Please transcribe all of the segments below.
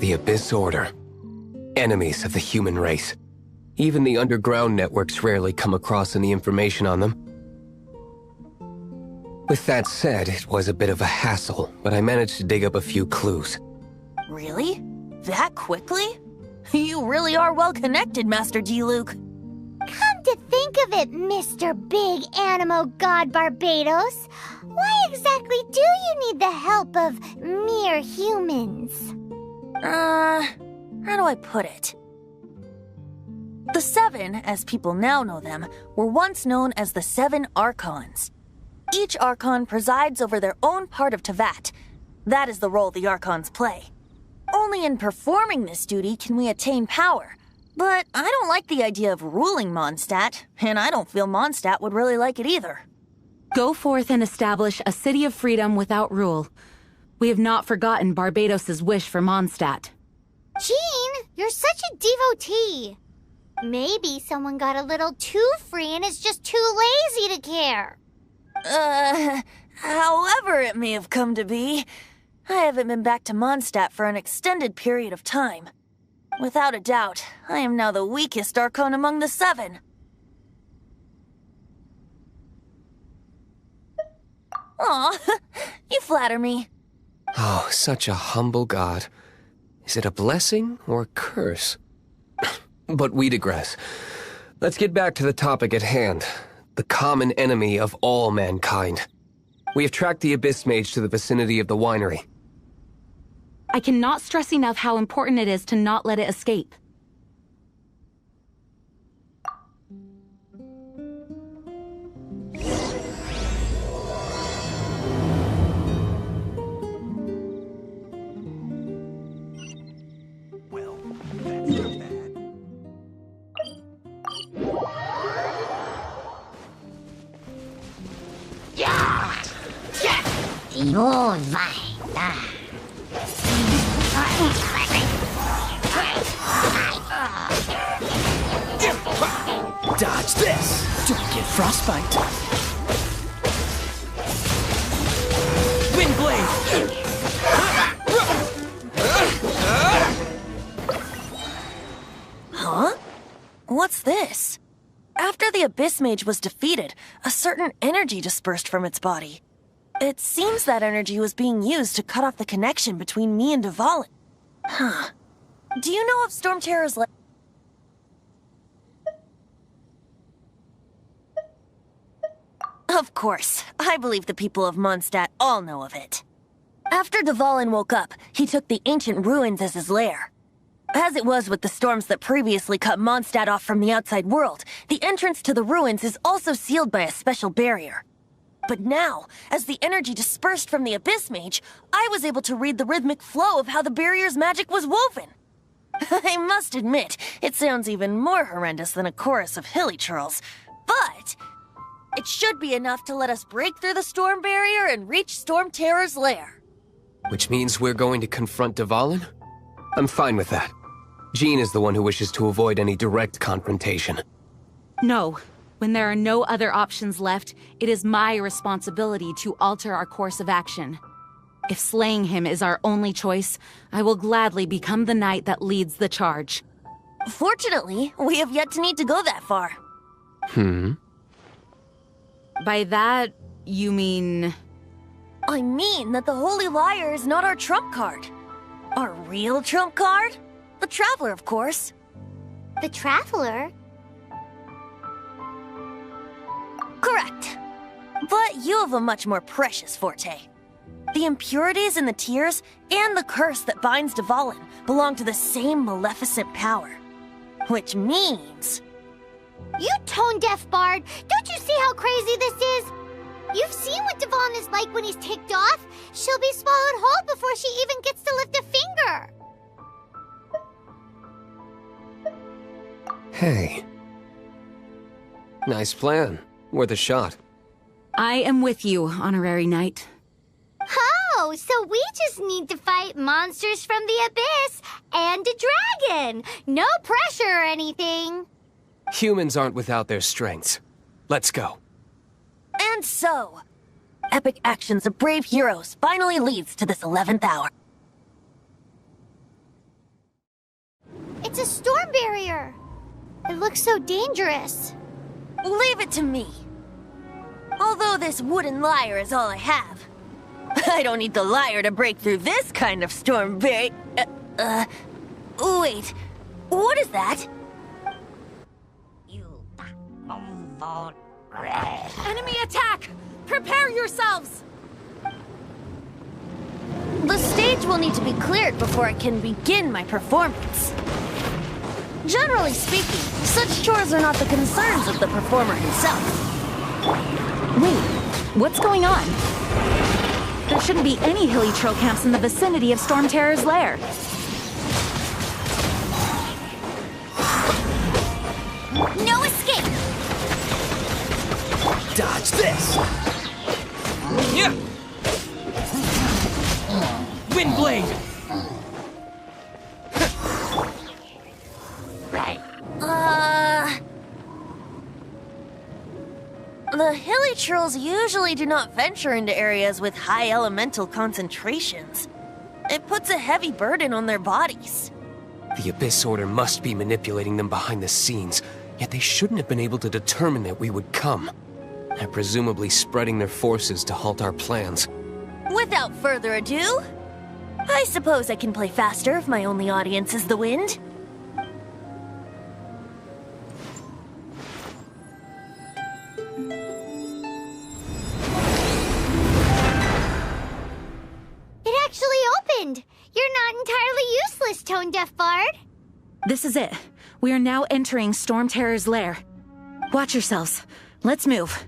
The Abyss Order. Enemies of the human race. Even the underground networks rarely come across any information on them. With that said, it was a bit of a hassle, but I managed to dig up a few clues. Really? That quickly? You really are well connected, Master D-Luke. Come to think of it, Mr. Big Animo God Barbados, why exactly do you need the help of mere humans? How do I put it? The Seven, as people now know them, were once known as the Seven Archons. Each Archon presides over their own part of Teyvat. That is the role the Archons play. Only in performing this duty can we attain power. But I don't like the idea of ruling Mondstadt, and I don't feel Mondstadt would really like it either. Go forth and establish a city of freedom without rule. We have not forgotten Barbados' wish for Mondstadt. Jean, you're such a devotee. Maybe someone got a little too free and is just too lazy to care. However it may have come to be, I haven't been back to Mondstadt for an extended period of time. Without a doubt, I am now the weakest Archon among the Seven. Aw, you flatter me. Oh, such a humble god. Is it a blessing or a curse? But we digress. Let's get back to the topic at hand. The common enemy of all mankind. We have tracked the Abyss Mage to the vicinity of the winery. I cannot stress enough how important it is to not let it escape. Well, that's not bad. Dodge this! Don't get frostbite. Windblade! Huh? What's this? After the Abyss Mage was defeated, a certain energy dispersed from its body. It seems that energy was being used to cut off the connection between me and Dvalin. Huh. Do you know of Storm Terror's Of course. I believe the people of Mondstadt all know of it. After Dvalin woke up, he took the ancient ruins as his lair. As it was with the storms that previously cut Mondstadt off from the outside world, the entrance to the ruins is also sealed by a special barrier. But now, as the energy dispersed from the Abyss Mage, I was able to read the rhythmic flow of how the barrier's magic was woven. I must admit, it sounds even more horrendous than a chorus of hilly churls, but it should be enough to let us break through the storm barrier and reach Storm Terror's lair. Which means we're going to confront Dvalin? I'm fine with that. Jean is the one who wishes to avoid any direct confrontation. No. When there are no other options left, it is my responsibility to alter our course of action. If slaying him is our only choice, I will gladly become the knight that leads the charge. Fortunately, we have yet to need to go that far. By that, you mean... I mean that the Holy Liar is not our trump card. Our real trump card? The Traveler, of course. The Traveler? Correct. But you have a much more precious forte. The impurities in the tears and the curse that binds Dvalin belong to the same maleficent power. Which means... You tone-deaf bard! Don't you see how crazy this is? You've seen what Dvalin is like when he's ticked off. She'll be swallowed whole before she even gets to lift a finger. Hey. Nice plan. Worth a shot. I am with you, Honorary Knight. Oh, so we just need to fight monsters from the Abyss and a dragon. No pressure or anything. Humans aren't without their strengths. Let's go. And so, epic actions of brave heroes finally leads to this 11th hour. It's a storm barrier. It looks so dangerous. Leave it to me. Although this wooden lyre is all I have, I don't need the lyre to break through this kind of storm barrier. Wait. What is that? Enemy attack! Prepare yourselves! The stage will need to be cleared before I can begin my performance. Generally speaking, such chores are not the concerns of the performer himself. Wait, what's going on? There shouldn't be any hilly troll camps in the vicinity of Storm Terror's lair. No escape! Dodge this! Yeah! Windblade! The hilly trolls usually do not venture into areas with high elemental concentrations. It puts a heavy burden on their bodies. The Abyss Order must be manipulating them behind the scenes, yet they shouldn't have been able to determine that we would come. They're presumably spreading their forces to halt our plans. Without further ado, I suppose I can play faster if my only audience is the wind. It actually opened! You're not entirely useless, Tone Deaf Bard. This is it. We are now entering Storm Terror's lair. Watch yourselves. Let's move.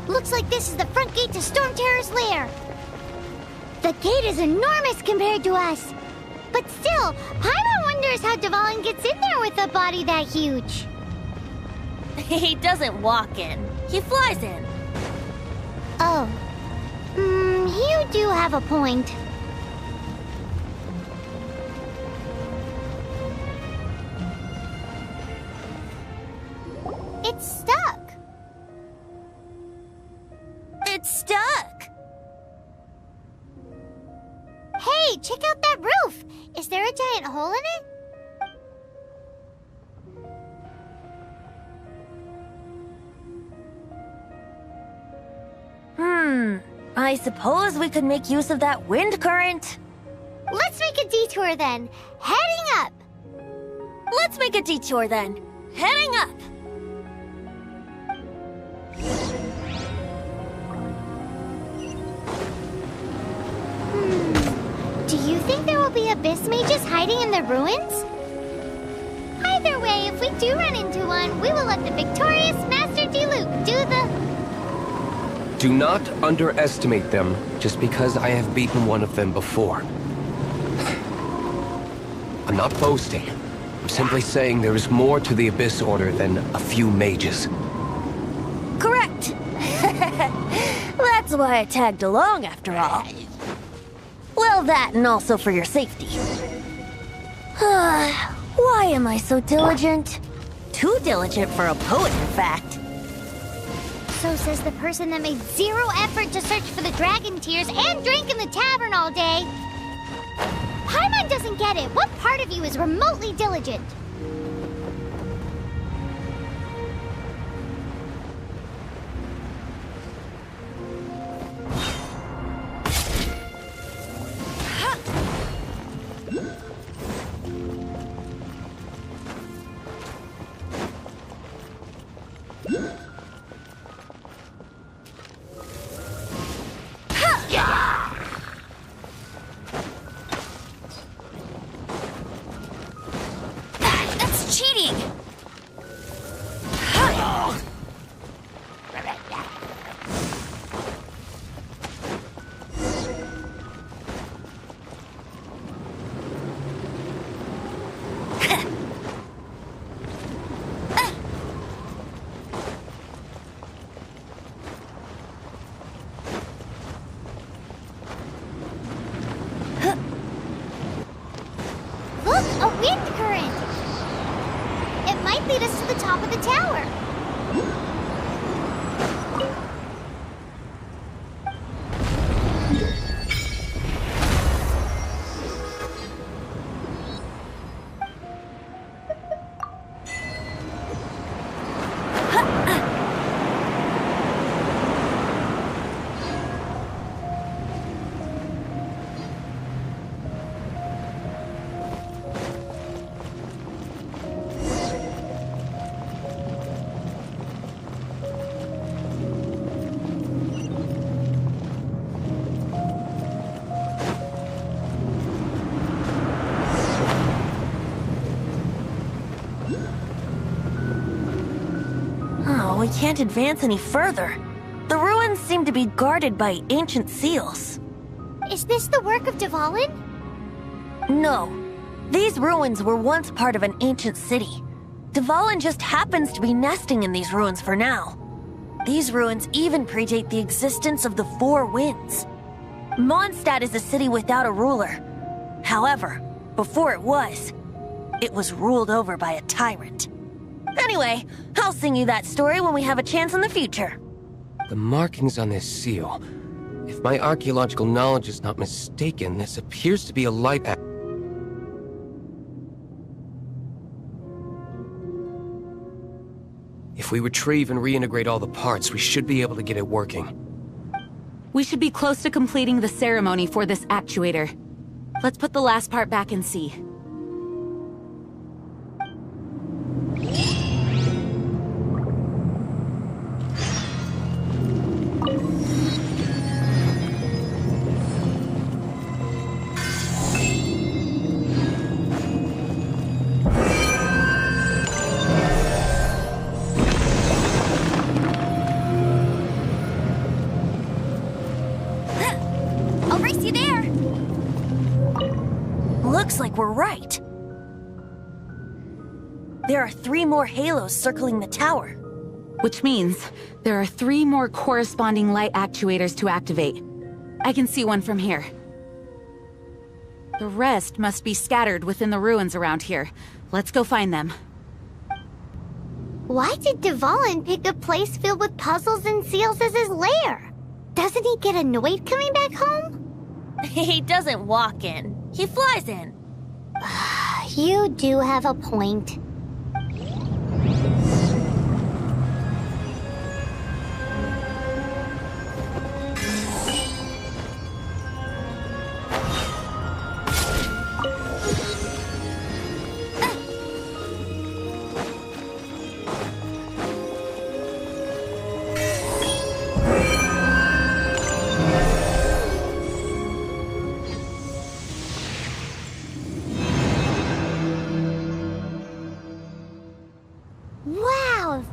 Looks like this is the front gate to Storm Terror's lair. The gate is enormous compared to us. But still, Paimon wonders how Dvalin gets in there with a body that huge. He doesn't walk in. He flies in. Oh. You do have a point. It's stuck. It's stuck. Hey, check out that roof! Is there a giant hole in it? I suppose we could make use of that wind current. Let's make a detour then. Heading up! Let's make a detour then. Heading up. Do you think there will be abyss mages hiding in the ruins? Either way, if we do run into one, we will let the victorious Master D-Luke do the... Do not underestimate them just because I have beaten one of them before. I'm not boasting. I'm simply saying there is more to the Abyss Order than a few mages. Correct. That's why I tagged along after all. Well, that and also for your safety. Why am I so diligent? Too diligent for a poet, in fact. So says the person that made zero effort to search for the dragon tears and drank in the tavern all day. Paimon doesn't get it. What part of you is remotely diligent? the tower. We can't advance any further. The ruins seem to be guarded by ancient seals. Is this the work of Dvalin? No. These ruins were once part of an ancient city. Dvalin just happens to be nesting in these ruins for now. These ruins even predate the existence of the Four Winds. Mondstadt is a city without a ruler. However, before it was ruled over by a tyrant. Anyway, I'll sing you that story when we have a chance in the future. The markings on this seal. If my archaeological knowledge is not mistaken, this appears to be a light. If we retrieve and reintegrate all the parts, we should be able to get it working. We should be close to completing the ceremony for this actuator. Let's put the last part back and see. Looks like we're right. There are 3 more halos circling the tower. Which means there are 3 more corresponding light actuators to activate. I can see one from here. The rest must be scattered within the ruins around here. Let's go find them. Why did Dvalin pick a place filled with puzzles and seals as his lair? Doesn't he get annoyed coming back home? He doesn't walk in. He flies in. You do have a point.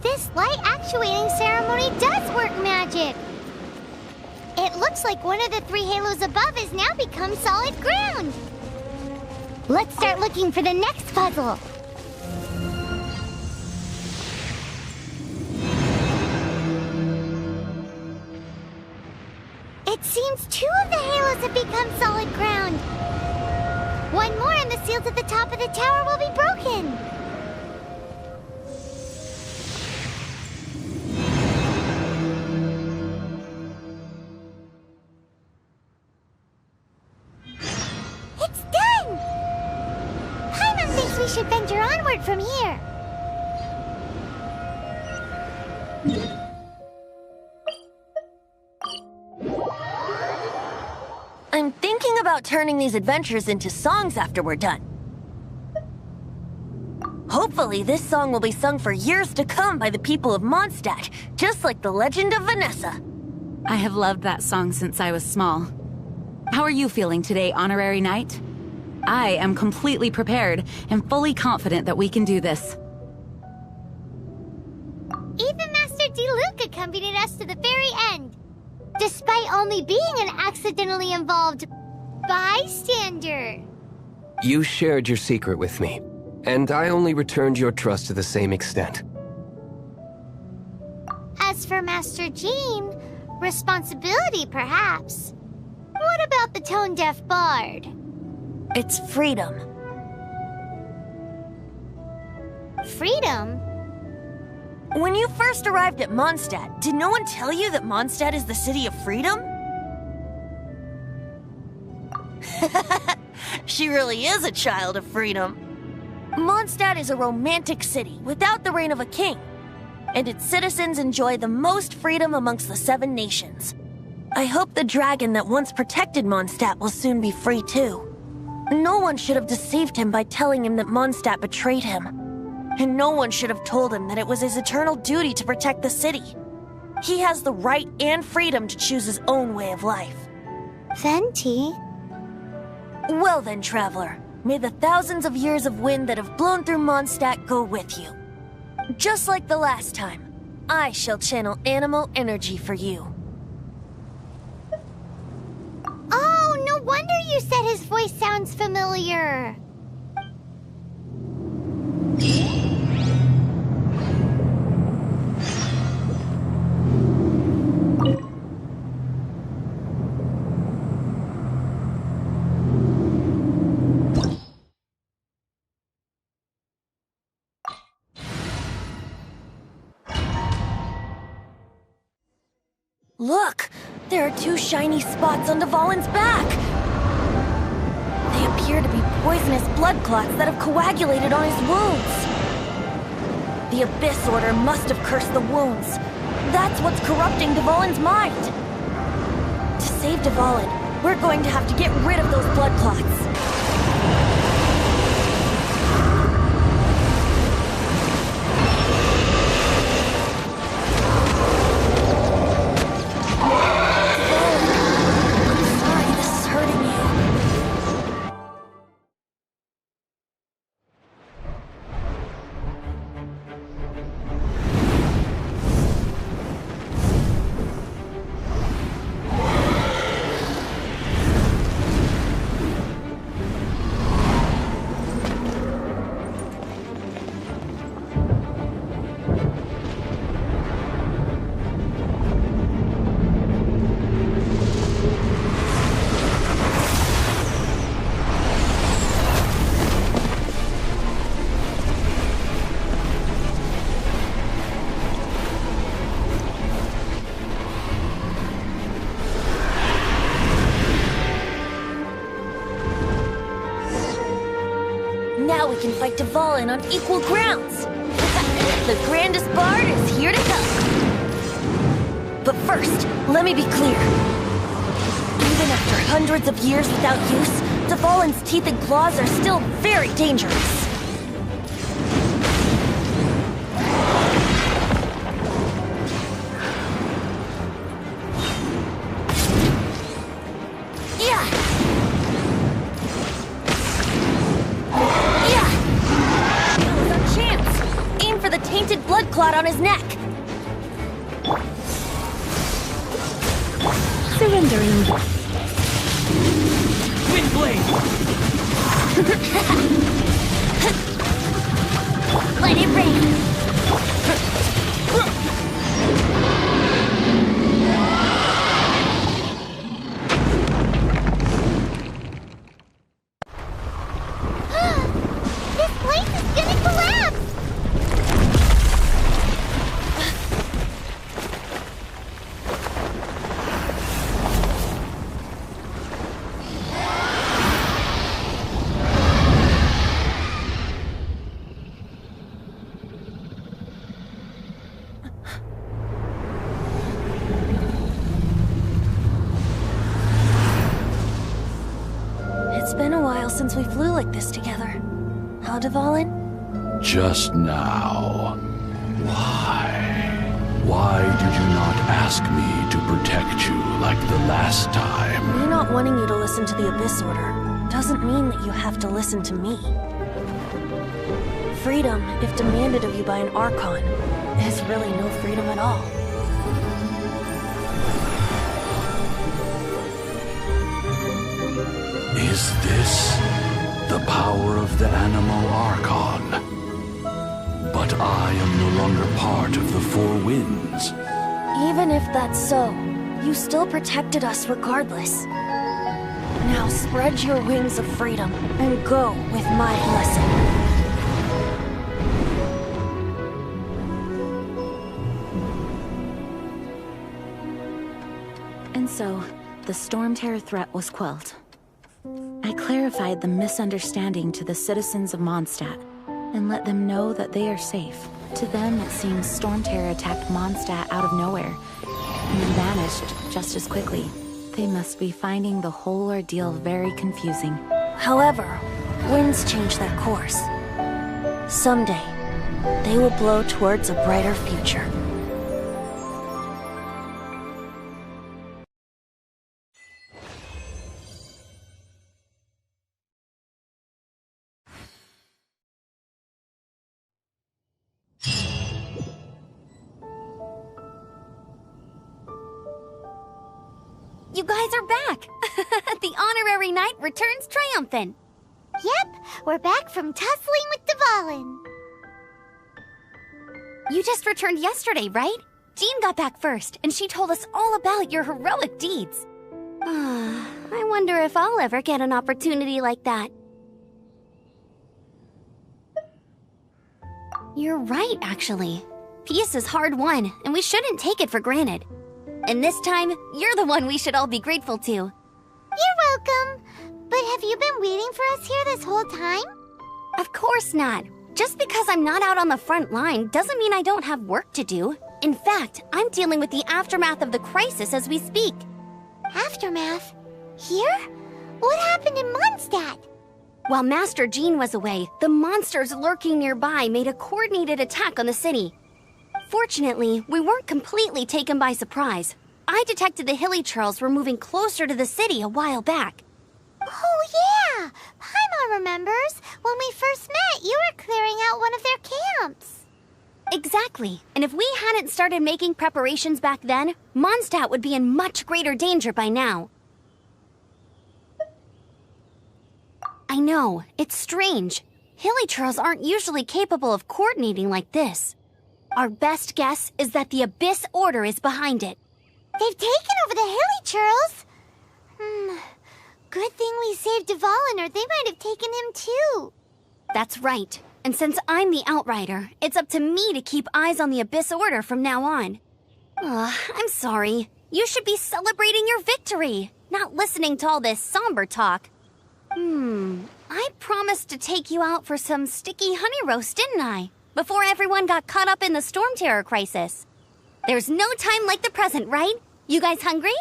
This light actuating ceremony does work magic! It looks like one of the 3 halos above has now become solid ground! Let's start looking for the next puzzle! It seems 2 of the halos have become solid ground! One more and the seals at the top of the tower will be broken! We should venture onward from here. I'm thinking about turning these adventures into songs after we're done. Hopefully, this song will be sung for years to come by the people of Mondstadt, just like the legend of Vanessa. I have loved that song since I was small. How are you feeling today, Honorary Knight? I am completely prepared and fully confident that we can do this. Even Master D-Luke accompanied us to the very end, despite only being an accidentally involved bystander. You shared your secret with me, and I only returned your trust to the same extent. As for Master Jean, responsibility perhaps. What about the tone-deaf bard? It's freedom. Freedom? When you first arrived at Mondstadt, did no one tell you that Mondstadt is the city of freedom? She really is a child of freedom. Mondstadt is a romantic city without the reign of a king, and its citizens enjoy the most freedom amongst the 7 nations. I hope the dragon that once protected Mondstadt will soon be free too. No one should have deceived him by telling him that Mondstadt betrayed him. And no one should have told him that it was his eternal duty to protect the city. He has the right and freedom to choose his own way of life. Venti? Well then, traveler, may the thousands of years of wind that have blown through Mondstadt go with you. Just like the last time, I shall channel animal energy for you. Oh, no wonder you said his voice sounds familiar. Look! There are 2 shiny spots on Dvalin's back! They appear to be poisonous blood clots that have coagulated on his wounds. The Abyss Order must have cursed the wounds. That's what's corrupting Dvalin's mind. To save Dvalin, we're going to have to get rid of those blood clots. Now we can fight Dvalin on equal grounds! The Grandest Bard is here to help! But first, let me be clear. Even after hundreds of years without use, Dvalin's teeth and claws are still very dangerous. Blood clot on his neck. Surrendering. Wind blade. Let it rain. This place is gonna collapse. It's been a while since we flew like this together. Huh, Dvalin? Just now. Why? Why did you not ask me to protect you like the last time? Me not wanting you to listen to the Abyss Order doesn't mean that you have to listen to me. Freedom, if demanded of you by an Archon, is really no freedom at all. Is this the power of the animal Archon? But I am no longer part of the Four Winds. Even if that's so, you still protected us regardless. Now spread your wings of freedom and go with my blessing. So, the Storm Terror threat was quelled. I clarified the misunderstanding to the citizens of Mondstadt, and let them know that they are safe. To them, it seems Storm Terror attacked Mondstadt out of nowhere, and then vanished just as quickly. They must be finding the whole ordeal very confusing. However, winds change their course. Someday, they will blow towards a brighter future. You guys are back! The honorary knight returns triumphant. Yep, we're back from tussling with Dvalin. You just returned yesterday, right? Jean got back first, and she told us all about your heroic deeds. I wonder if I'll ever get an opportunity like that. You're right, actually. Peace is hard won, and we shouldn't take it for granted. And this time, you're the one we should all be grateful to. You're welcome. But have you been waiting for us here this whole time? Of course not. Just because I'm not out on the front line doesn't mean I don't have work to do. In fact, I'm dealing with the aftermath of the crisis as we speak. Aftermath? Here? What happened in Mondstadt? While Master Jean was away, the monsters lurking nearby made a coordinated attack on the city. Fortunately, we weren't completely taken by surprise. I detected the Hilly Churls were moving closer to the city a while back. Oh yeah! Paimon remembers. When we first met, you were clearing out one of their camps. Exactly. And if we hadn't started making preparations back then, Mondstadt would be in much greater danger by now. I know, it's strange. Hilly Churls aren't usually capable of coordinating like this. Our best guess is that the Abyss Order is behind it. They've taken over the Hilly Churls? Good thing we saved Dvalin, or they might have taken him too. That's right. And since I'm the Outrider, it's up to me to keep eyes on the Abyss Order from now on. I'm sorry. You should be celebrating your victory, not listening to all this somber talk. I promised to take you out for some sticky honey roast, didn't I? Before everyone got caught up in the Storm Terror crisis. There's no time like the present, right? You guys hungry?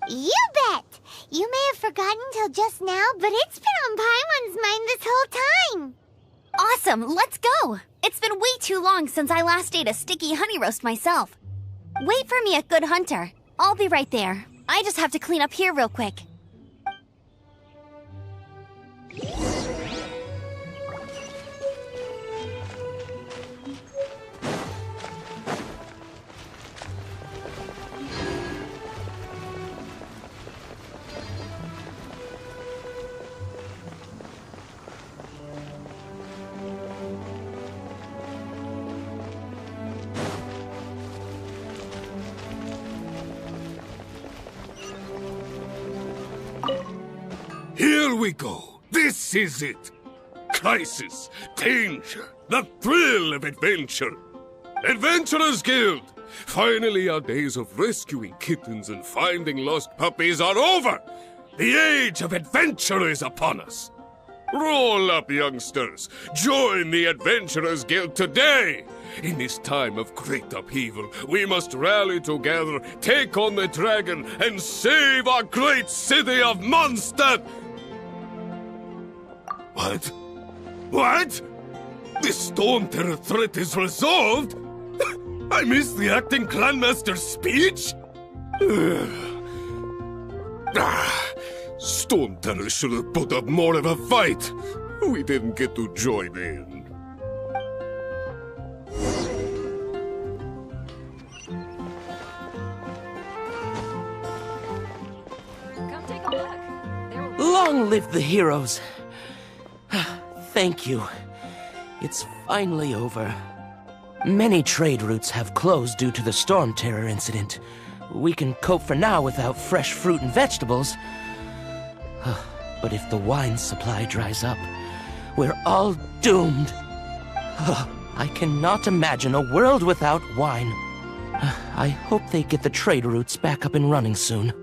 You bet! You may have forgotten till just now, but it's been on Paimon's mind this whole time. Awesome, let's go! It's been way too long since I last ate a sticky honey roast myself. Wait for me at Good Hunter. I'll be right there. I just have to clean up here real quick. Here we go. This is it. Crisis, danger, the thrill of adventure. Adventurers Guild! Finally, our days of rescuing kittens and finding lost puppies are over. The age of adventure is upon us. Roll up, youngsters. Join the Adventurers Guild today. In this time of great upheaval, we must rally together, take on the dragon, and save our great city of Mondstadt. What? What? The Storm Terror threat is resolved? I missed the acting clanmaster's speech? Storm Terror should have put up more of a fight. We didn't get to join in. Come take a look. Long live the heroes. Thank you. It's finally over. Many trade routes have closed due to the Storm Terror incident. We can cope for now without fresh fruit and vegetables. But if the wine supply dries up, we're all doomed. I cannot imagine a world without wine. I hope they get the trade routes back up and running soon.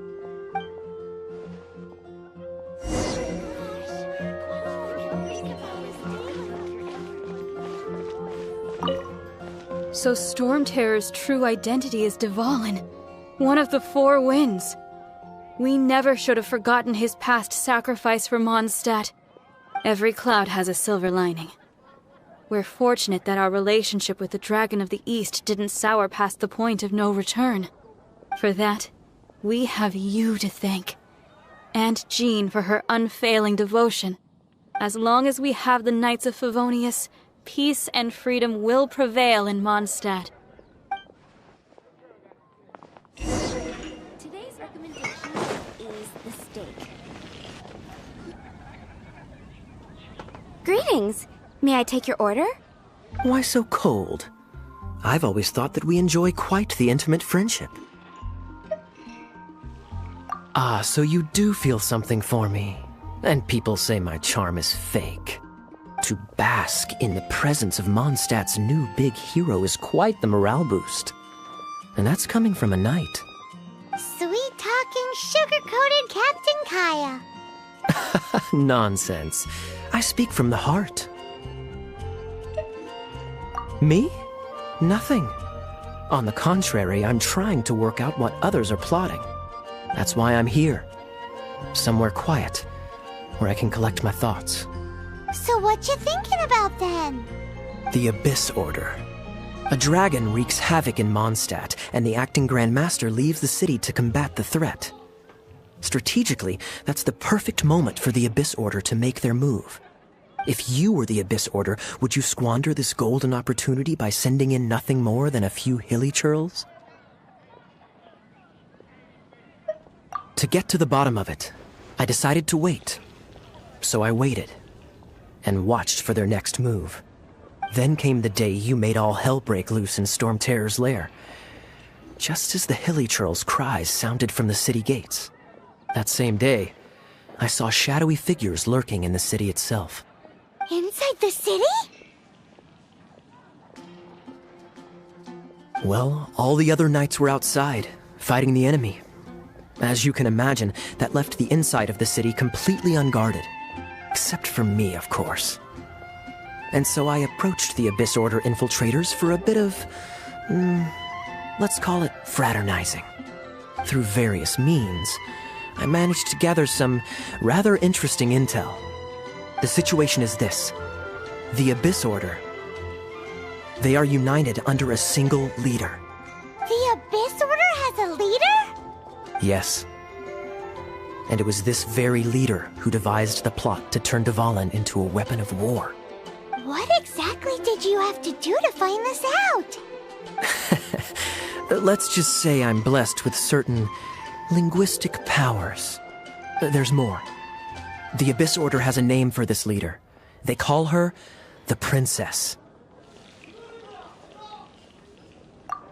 So Storm Terror's true identity is Dvalin, one of the Four Winds. We never should have forgotten his past sacrifice for Mondstadt. Every cloud has a silver lining. We're fortunate that our relationship with the Dragon of the East didn't sour past the point of no return. For that, we have you to thank. And Jean for her unfailing devotion. As long as we have the Knights of Favonius, peace and freedom will prevail in Mondstadt. Today's recommendation is the steak. Greetings. May I take your order? Why so cold? I've always thought that we enjoy quite the intimate friendship. Ah, so you do feel something for me. And people say my charm is fake. To bask in the presence of Mondstadt's new big hero is quite the morale boost. And that's coming from a knight. Sweet-talking, sugar-coated Captain Kaya. Nonsense. I speak from the heart. Me? Nothing. On the contrary, I'm trying to work out what others are plotting. That's why I'm here. Somewhere quiet, where I can collect my thoughts. So what you thinking about then? The Abyss Order. A dragon wreaks havoc in Mondstadt, and the acting Grand Master leaves the city to combat the threat. Strategically, that's the perfect moment for the Abyss Order to make their move. If you were the Abyss Order, would you squander this golden opportunity by sending in nothing more than a few hilly churls? To get to the bottom of it, I decided to wait. So I waited, and watched for their next move. Then came the day you made all hell break loose in Storm Terror's lair. Just as the hilly churls' cries sounded from the city gates. That same day, I saw shadowy figures lurking in the city itself. Inside the city? Well, all the other knights were outside, fighting the enemy. As you can imagine, that left the inside of the city completely unguarded. Except for me, of course. And so I approached the Abyss Order infiltrators for a bit of, let's call it fraternizing. Through various means, I managed to gather some rather interesting intel. The situation is this. The Abyss Order. They are united under a single leader. The Abyss Order has a leader? Yes. And it was this very leader who devised the plot to turn Dvalin into a weapon of war. What exactly did you have to do to find this out? Let's just say I'm blessed with certain linguistic powers. There's more. The Abyss Order has a name for this leader. They call her the Princess.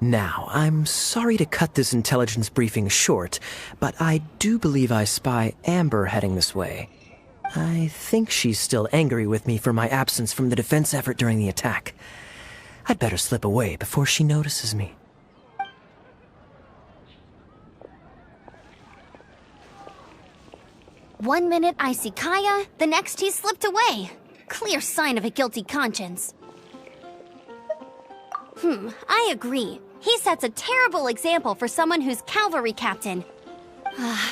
Now, I'm sorry to cut this intelligence briefing short, but I do believe I spy Amber heading this way. I think she's still angry with me for my absence from the defense effort during the attack. I'd better slip away before she notices me. One minute I see Kaya, the next he slipped away. Clear sign of a guilty conscience. I agree. He sets a terrible example for someone who's cavalry captain.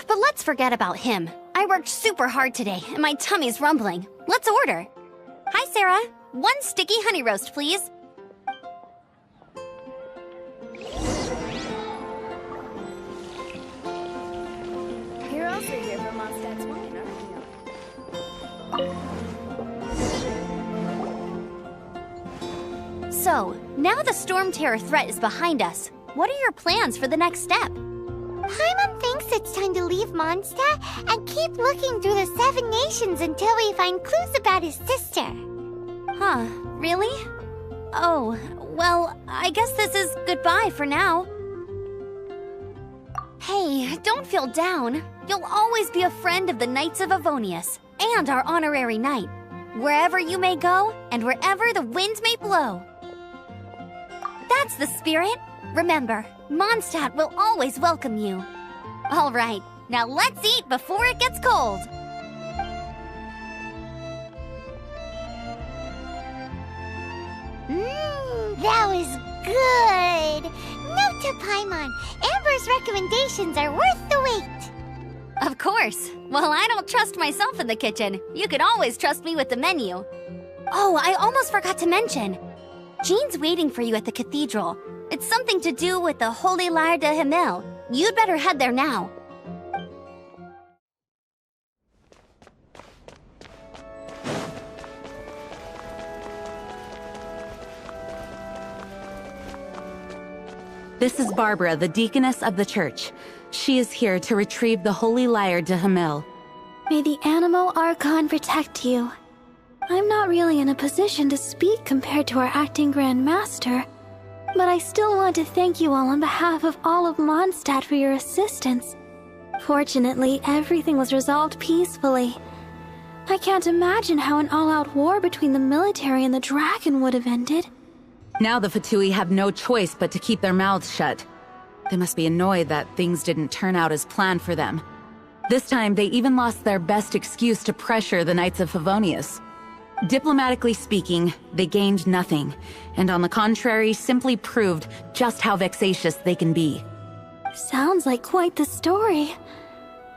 But let's forget about him. I worked super hard today, and my tummy's rumbling. Let's order. Hi, Sarah. 1 sticky honey roast, please. You're also here for Mondstadt's wine, aren't you? So, now the Storm Terror threat is behind us. What are your plans for the next step? Paimon thinks it's time to leave Mondstadt and keep looking through the 7 nations until we find clues about his sister. Huh, really? Oh, well, I guess this is goodbye for now. Hey, don't feel down. You'll always be a friend of the Knights of Favonius, and our honorary knight. Wherever you may go, and wherever the wind may blow. That's the spirit. Remember, Mondstadt will always welcome you. All right, now let's eat before it gets cold. That was Good. Note to Paimon, Amber's recommendations are worth the wait. Of course. Well, I don't trust myself in the kitchen. You can always trust me with the menu. Oh, I almost forgot to mention. Jean's waiting for you at the cathedral. It's something to do with the Holy Lyre de Himmel. You'd better head there now. This is Barbara, the deaconess of the church. She is here to retrieve the Holy Lyre de Himmel. May the Animo Archon protect you. I'm not really in a position to speak compared to our acting Grand Master, but I still want to thank you all on behalf of all of Mondstadt for your assistance. Fortunately, everything was resolved peacefully. I can't imagine how an all-out war between the military and the dragon would have ended. Now the Fatui have no choice but to keep their mouths shut. They must be annoyed that things didn't turn out as planned for them. This time, they even lost their best excuse to pressure the Knights of Favonius. Diplomatically speaking, they gained nothing, and on the contrary, simply proved just how vexatious they can be. Sounds like quite the story.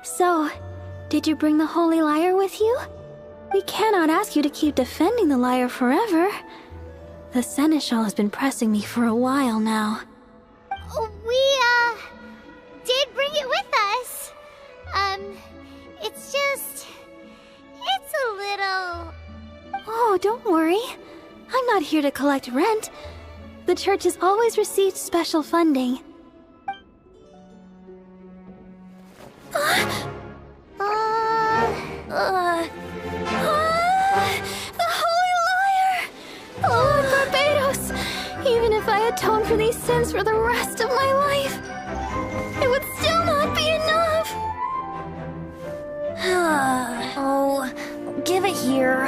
So, did you bring the Holy Lyre with you? We cannot ask you to keep defending the lyre forever. The Seneschal has been pressing me for a while now. We, did bring it with us. It's a little... Oh, don't worry. I'm not here to collect rent. The church has always received special funding. The Holy Lyre! Lord Barbados! Even if I atone for these sins for the rest of my life, it would still not be enough! Oh, give it here.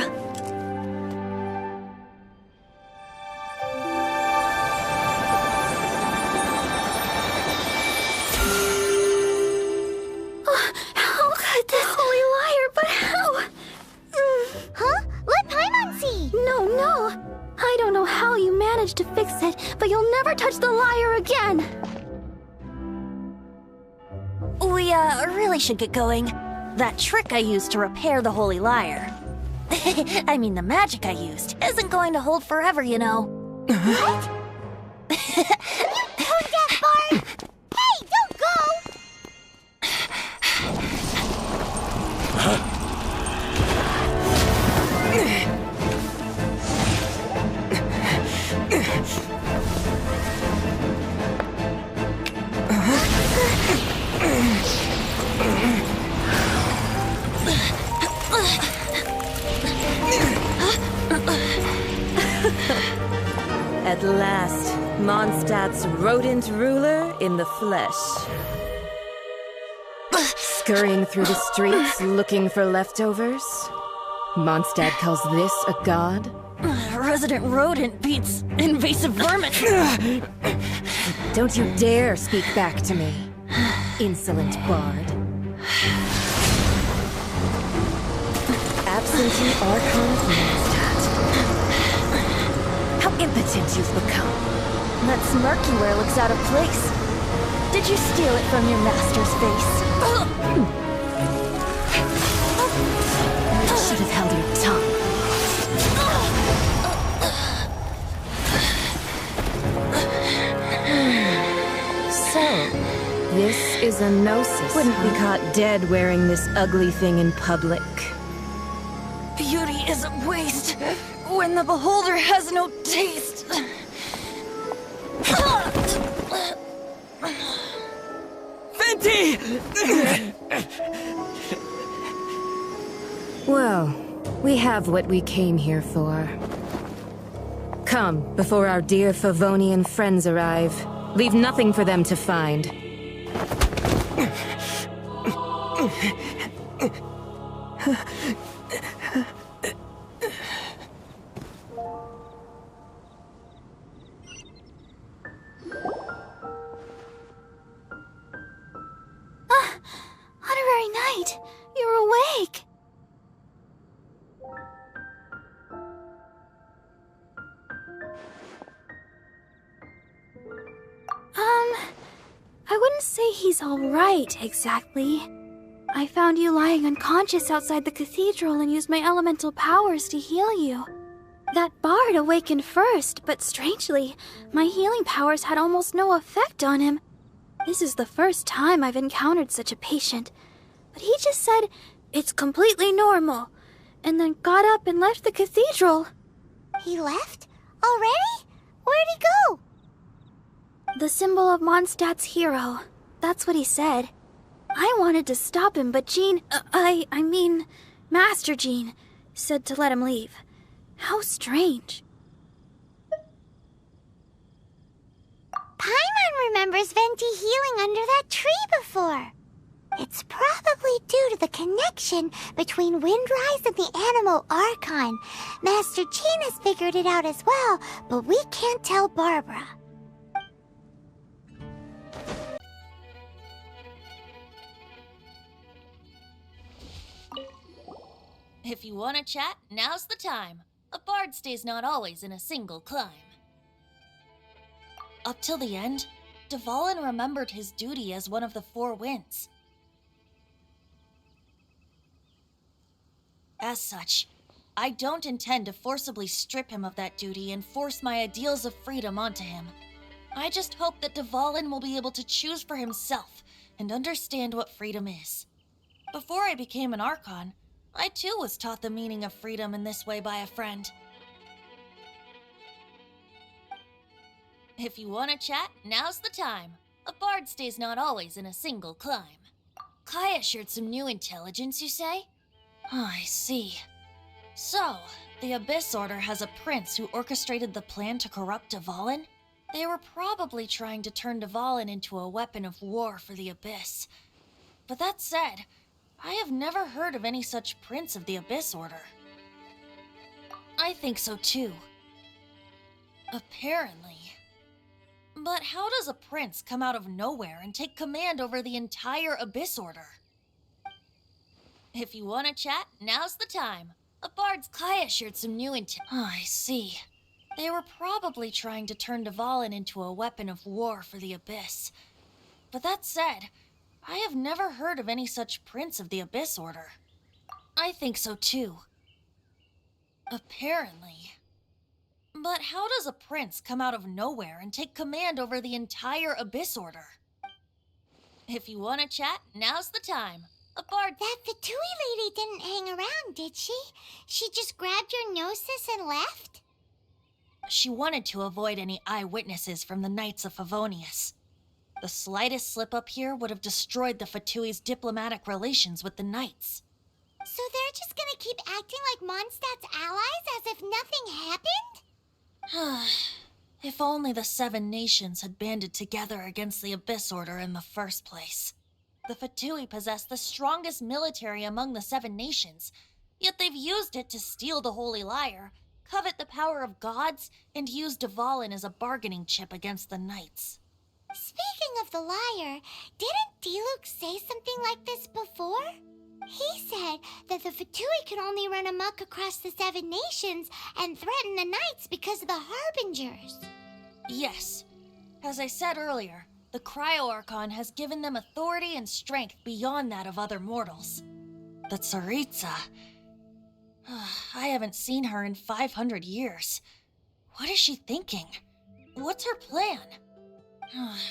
How could this Holy Lyre, but how? Huh? Let Paimon see! No. I don't know how you managed to fix it, but you'll never touch the lyre again! We, really should get going. That trick I used to repair the Holy Lyre. I mean, the magic I used isn't going to hold forever, you know. What? You tone-deaf bard! Hey, don't go! At last, Mondstadt's rodent ruler in the flesh. Scurrying through the streets looking for leftovers? Mondstadt calls this a god? Resident rodent beats invasive vermin. Don't you dare speak back to me, insolent bard. Absentee Archon of Mondstadt. How impotent you've become. That smirk you wear looks out of place. Did you steal it from your master's face? You should have held your tongue. So, this is a gnosis. Wouldn't be caught dead wearing this ugly thing in public. Beauty is a waste when the beholder has no taste. Fenty! Well, we have what we came here for. Come, before our dear Favonian friends arrive. Leave nothing for them to find. Honorary Knight, you're awake! say he's alright, exactly. I found you lying unconscious outside the cathedral and used my elemental powers to heal you. That bard awakened first, but strangely, my healing powers had almost no effect on him. This is the first time I've encountered such a patient, but he just said, "It's completely normal," and then got up and left the cathedral. He left? Already? Where'd he go? The symbol of Mondstadt's hero. That's what he said. I wanted to stop him, but Master Jean, said to let him leave. How strange. Paimon remembers Venti healing under that tree before. It's probably due to the connection between Windrise and the animal Archon. Master Jean has figured it out as well, but we can't tell Barbara. If you want to chat, now's the time. A bard stays not always in a single climb. Up till the end, Dvalin remembered his duty as one of the Four Winds. As such, I don't intend to forcibly strip him of that duty and force my ideals of freedom onto him. I just hope that Dvalin will be able to choose for himself and understand what freedom is. Before I became an Archon, I too was taught the meaning of freedom in this way by a friend. If you want to chat, now's the time. A bard stays not always in a single climb. Kaya shared some new intelligence, you say? Oh, I see. So, the Abyss Order has a prince who orchestrated the plan to corrupt Dvalin? They were probably trying to turn Dvalin into a weapon of war for the Abyss. But that said, I have never heard of any such prince of the Abyss Order. I think so too. Apparently. But how does a prince come out of nowhere and take command over the entire Abyss Order? If you want to chat, now's the time. A bard's Kaya shared some new Oh, I see. They were probably trying to turn Dvalin into a weapon of war for the Abyss. But that said, I have never heard of any such prince of the Abyss Order. I think so too. Apparently. But how does a prince come out of nowhere and take command over the entire Abyss Order? If you want to chat, now's the time. A bard— That Fatui lady didn't hang around, did she? She just grabbed your gnosis and left? She wanted to avoid any eyewitnesses from the Knights of Favonius. The slightest slip-up here would have destroyed the Fatui's diplomatic relations with the Knights. So they're just gonna keep acting like Mondstadt's allies as if nothing happened? If only the Seven Nations had banded together against the Abyss Order in the first place. The Fatui possess the strongest military among the Seven Nations, yet they've used it to steal the Holy Lyre, covet the power of gods, and use Dvalin as a bargaining chip against the Knights. Speaking of the lyre, didn't Diluc say something like this before? He said that the Fatui could only run amok across the Seven Nations and threaten the Knights because of the Harbingers. Yes. As I said earlier, the Cryo-Archon has given them authority and strength beyond that of other mortals. The Tsaritsa... I haven't seen her in 500 years. What is she thinking? What's her plan?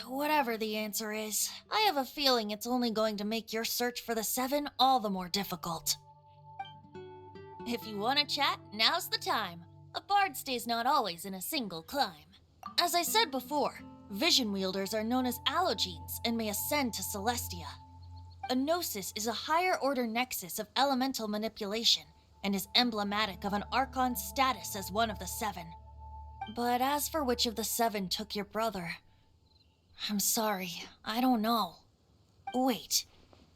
Whatever the answer is, I have a feeling it's only going to make your search for the Seven all the more difficult. If you want to chat, now's the time. A bard stays not always in a single climb. As I said before, vision wielders are known as allogenes and may ascend to Celestia. A gnosis is a higher-order nexus of elemental manipulation and is emblematic of an Archon's status as one of the Seven. But as for which of the Seven took your brother... I'm sorry, I don't know. Wait,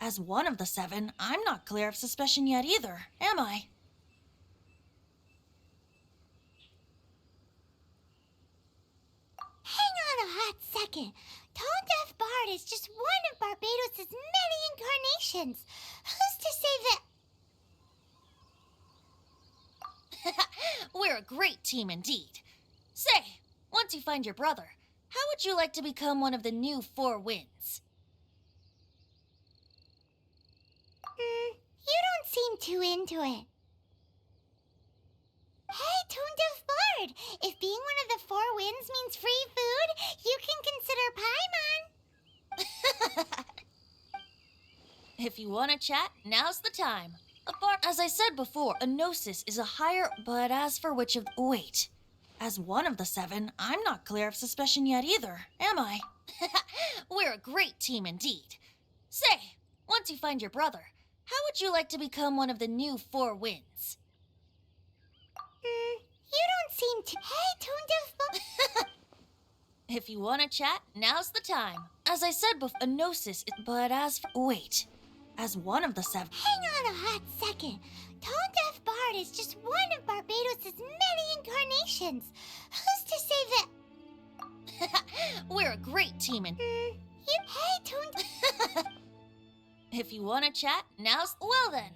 as one of the Seven, I'm not clear of suspicion yet either, am I? Hang on a hot second. Tone Deaf Bard is just one of Barbados' many incarnations. Who's to say that... We're a great team indeed. Say, once you find your brother, how would you like to become one of the new Four Winds? You don't seem too into it. Hey, Tone Deaf Bard! If being one of the four winds means free food, you can consider Paimon. If you want to chat, now's the time. As I said before, a gnosis is a higher... But as for which of... Wait. As one of the seven, I'm not clear of suspicion yet either, am I? We're a great team indeed. Say, once you find your brother, how would you like to become one of the new four winds? You don't seem to... Hey, Tone Deaf Bard! If you want to chat, now's the time. As I said before, a gnosis... But as for... Wait. As one of the seven... Hang on a hot second. Tone Deaf Bard is just one of Barbados' many incarnations. Who's to say that... We're a great team and... Hey, Tone... If you want to chat, now's... Well then.